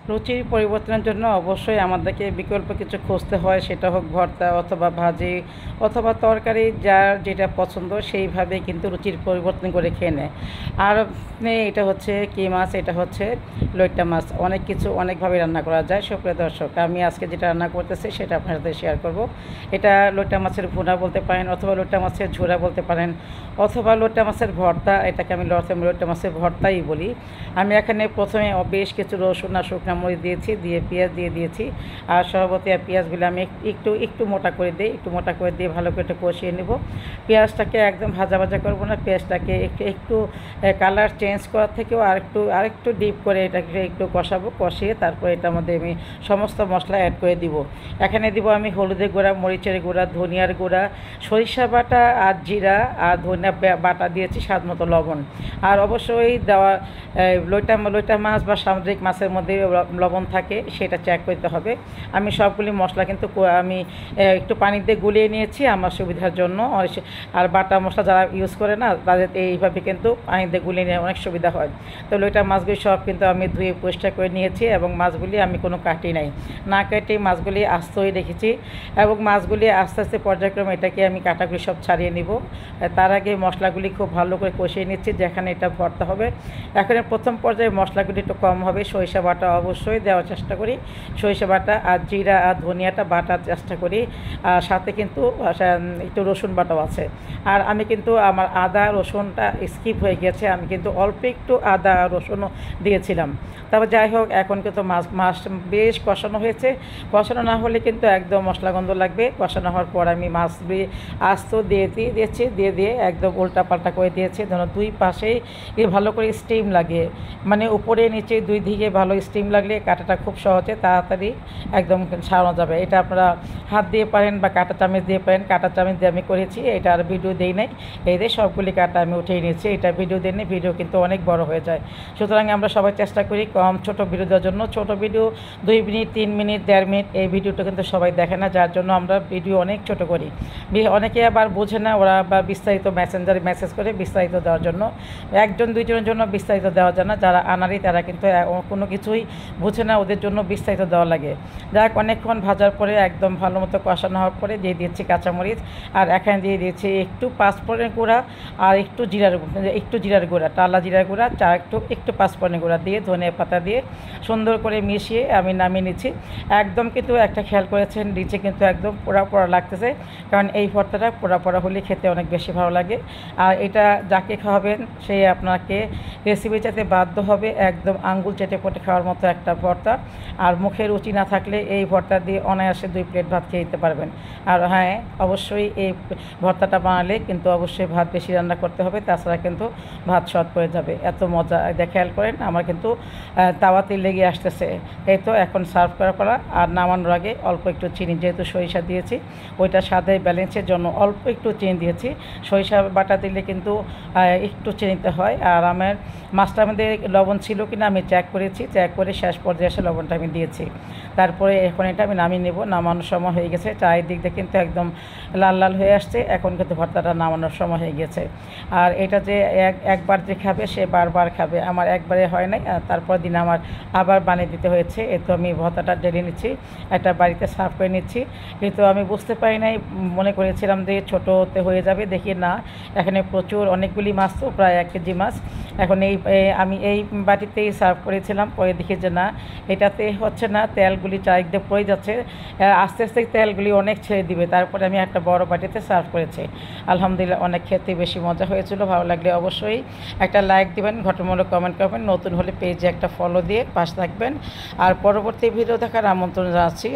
রুচির পরিবর্তনের জন্য অবশ্যই আমাদেরকে বিকল্প কিছু খুঁজতে হয়, সেটা হোক ভর্তা অথবা ভাজি অথবা তরকারি, যার যেটা পছন্দ সেইভাবে কিন্তু রুচির পরিবর্তন করে খেয়ে নেয়। আর এটা হচ্ছে কী মাছ, এটা হচ্ছে লইট্টা মাছ। অনেক কিছু অনেকভাবে রান্না করা যায়। সুপ্রিয় দর্শক, আমি আজকে যেটা রান্না করতেছি সেটা আপনার সাথে শেয়ার করব। এটা লইট্টা মাছের ভুনা বলতে পারেন, অথবা লইট্টা মাছের ঝোড়া বলতে পারেন, অথবা লইট্টা মাছের ভর্তা। এটাকে আমি লইট্টা মাছের ভর্তাই বলি। আমি এখানে প্রথমে বেশ কিছু রসুন আর শুকনো মরিচ দিয়েছি, দিয়ে পেঁয়াজ দিয়ে দিয়েছি। আর সভাপতি আর পেঁয়াজগুলো আমি একটু একটু মোটা করে দিই, একটু মোটা করে দিয়ে ভালো করে একটু কষিয়ে নেব। পেঁয়াজটাকে একদম ভাজা ভাজা করবো না, পেঁয়াজটাকে একটু একটু কালার চেঞ্জ করার থেকেও আরেকটু ডিপ করে এটাকে একটু কষাবো। কষিয়ে তারপর এটার মধ্যে আমি সমস্ত মশলা অ্যাড করে দিব। এখানে দিব আমি হলুদের গুঁড়া, মরিচের গুঁড়া, ধনিয়ার গুঁড়া, সরিষা বাটা আর জিরা আর ধনিয়া বাটা দিয়েছি, স্বাদ মতো লবণ। আর অবশ্যই দেওয়া লইট্টা মাছ বা সামুদ্রিক মাছের মধ্যে লবণ থাকে, সেটা চেক করতে হবে। আমি সবগুলি মশলা কিন্তু আমি একটু পানি দিয়ে গুলিয়ে নিয়েছি আমার সুবিধার জন্য। আর বাটা মশলা যারা ইউজ করে না, তাদের এইভাবে কিন্তু পানি দিয়ে গুলিয়ে নিয়ে অনেক সুবিধা হয়। তো লইট্টা মাছগুলি সব কিন্তু আমি ধুয়ে পরিষ্কার করে নিয়েছি, এবং মাছগুলি আমি কোনো কাটি নাই, না কেটে মাছগুলি আস্তই রেখেছি। এবং মাছগুলি আস্তে আস্তে পর্যায়ক্রমে এটাকে আমি কাটাগুলি সব ছাড়িয়ে নিব। তার আগে মশলাগুলি খুব ভালো করে কষিয়ে নিচ্ছি, যেখানে এটা ভর্তা হবে। এখানে প্রথম পর্যায়ে মশলাগুলি একটু কম হবে। সরিষা বাটা অবশ্যই দেওয়ার চেষ্টা করি, সরিষা বাটা আর জিরা আর ধনিয়াটা বাটার চেষ্টা করি। আর সাথে কিন্তু একটু রসুন বাটাও আছে। আর আমি কিন্তু আমার আদা রসুনটা স্কিপ হয়ে গেছে, আমি কিন্তু অল্প একটু আদা রসুনও দিয়েছিলাম। তবে যাই হোক, এখন কিন্তু মাছ বেশ কষানো হয়েছে। কষানো না হলে কিন্তু একদম মশলা গন্ধ লাগবে। কষানো হওয়ার পর আমি মাছগুলি আস্ত দিয়ে একদম উল্টাপাল্টা করে দিয়েছি, ধরো দুই পাশেই ভালো করে স্টিম লাগে, মানে উপরে নিচে দুই দিকে ভালো স্টিম লাগলে কাটাটা খুব সহজে তাড়াতাড়ি একদম ছাড়ানো যাবে। এটা আপনারা হাত দিয়ে পারেন বা কাঁটা চামচ দিয়ে পারেন। কাঁটা চামচ দিয়ে আমি করেছি, এটা আর ভিডিও দেই নাই। এই দিয়ে সবগুলি কাটা আমি উঠিয়ে নিয়েছি। এটা ভিডিও দিই নাই, ভিডিও কিন্তু অনেক বড় হয়ে যায়। সুতরাং আমরা সবাই চেষ্টা করি কম ছোট ভিডিও দেওয়ার জন্য। ছোট ভিডিও 2 মিনিট 3 মিনিট 1.5 মিনিট, এই ভিডিওটা কিন্তু সবাই দেখে না, যার জন্য আমরা ভিডিও অনেক ছোট করি। অনেকে আবার বোঝে না, ওরা বা বিস্তারিত মেসেঞ্জারে মেসেজ করে বিস্তারিত দেওয়ার জন্য। একজন দুইজনের জন্য বিস্তারিত দেওয়া যায় না, যারা আনারি তারা কিন্তু কোনো কিছুই বুঝে না, ওদের জন্য বিস্তারিত দেওয়া লাগে। যাক, অনেকক্ষণ ভাজার পরে একদম ভালো মতো কষানো হওয়ার পরে দিয়ে দিয়েছি কাঁচামরিচ। আর এখানে দিয়ে দিয়েছি একটু পাঁচফোড়নের গুঁড়া আর একটু জিরার গুঁড়া, টালা জিরার গুঁড়া, একটু পাঁচফোড়নের গুঁড়া দিয়ে ধনিয়া পাতা দিয়ে সুন্দর করে মিশিয়ে আমি নামিয়ে নিচ্ছি। একদম কিন্তু একটা খেয়াল করেছেন, নিচে কিন্তু একদম পোড়া পোড়া লাগতেছে, কারণ এই ভর্তাটা পোড়া পোড়া হলে খেতে অনেক বেশি ভালো লাগে। আর এটা যাকে খাওয়াবেন সে আপনাকে রেসিপি চাইতে বাধ্য হবে। একদম আঙ্গুল চেটে পটে খাওয়ার মতো একটা ভর্তা। আর মুখে রুচি না থাকলে এই ভর্তা দিয়ে অনায়াসে 2 প্লেট ভাত খেয়ে দিতে পারবেন। আর হ্যাঁ, অবশ্যই এই ভর্তাটা বানালে কিন্তু অবশ্যই ভাত বেশি রান্না করতে হবে, তাছাড়া কিন্তু ভাত শর্ট পড়ে যাবে। এত মজা! খেয়াল করেন, আমার কিন্তু তাওয়াতে লেগে আসতেছে। এই তো এখন সার্ভ করার পর আর নামানোর আগে অল্প একটু চিনি, যেহেতু সরিষা দিয়েছি, ওইটা স্বাদের ব্যালেন্সের জন্য অল্প একটু চিনি দিয়েছি। সরিষা বাটা দিলে কিন্তু একটু চিনিতে হয়। আর আমার মাছটার মধ্যে লবণ ছিল কিনা আমি চেক করেছি, চেক করে শেষ পর্যায়ে এসে লবণটা আমি দিয়েছি। তারপরে এখন এটা আমি নামিয়ে নেব। নামানোর সময় হয়ে গেছে, চারিদিক দিয়ে কিন্তু একদম লাল লাল হয়ে আসছে। এখন কিন্তু ভর্তাটা নামানোর সময় হয়ে গেছে। আর এটা যে একবার যে খাবে সে বারবার খাবে, আমার একবারে হয় নাই, তারপর দিন আমার আবার বানিয়ে দিতে হয়েছে। তো আমি ভর্তাটা ঢেলে নিচ্ছি, একটা বাড়িতে সার্ভ করে নিচ্ছি। কিন্তু আমি বুঝতে পারি নাই, মনে করেছিলাম যে ছোটোতে হয়ে যাবে, দেখি না, এখানে প্রচুর অনেকগুলি মাছ, তো প্রায় 1 কেজি মাছ। এখন আমি এই বাটিতেই সার্ভ করেছিলাম, পরে দেখি যে না, এটাতে হচ্ছে না, তেলগুলি চারিদিক দিয়ে পড়ে যাচ্ছে। আস্তে আস্তে তেলগুলি অনেক ছেড়ে দিবে। তারপরে আমি একটা বড় বাটিতে সার্ভ করেছি। আলহামদুলিল্লাহ, অনেক খেতে বেশি মজা হয়েছিল। ভালো লাগলে অবশ্যই একটা লাইক দিবেন, ঘটনামূলক কমেন্ট করবেন, নতুন হলে পেজে একটা ফলো দিয়ে পাশে থাকবেন। আর পরবর্তী ভিডিও দেখার আমন্ত্রণ জানাচ্ছি।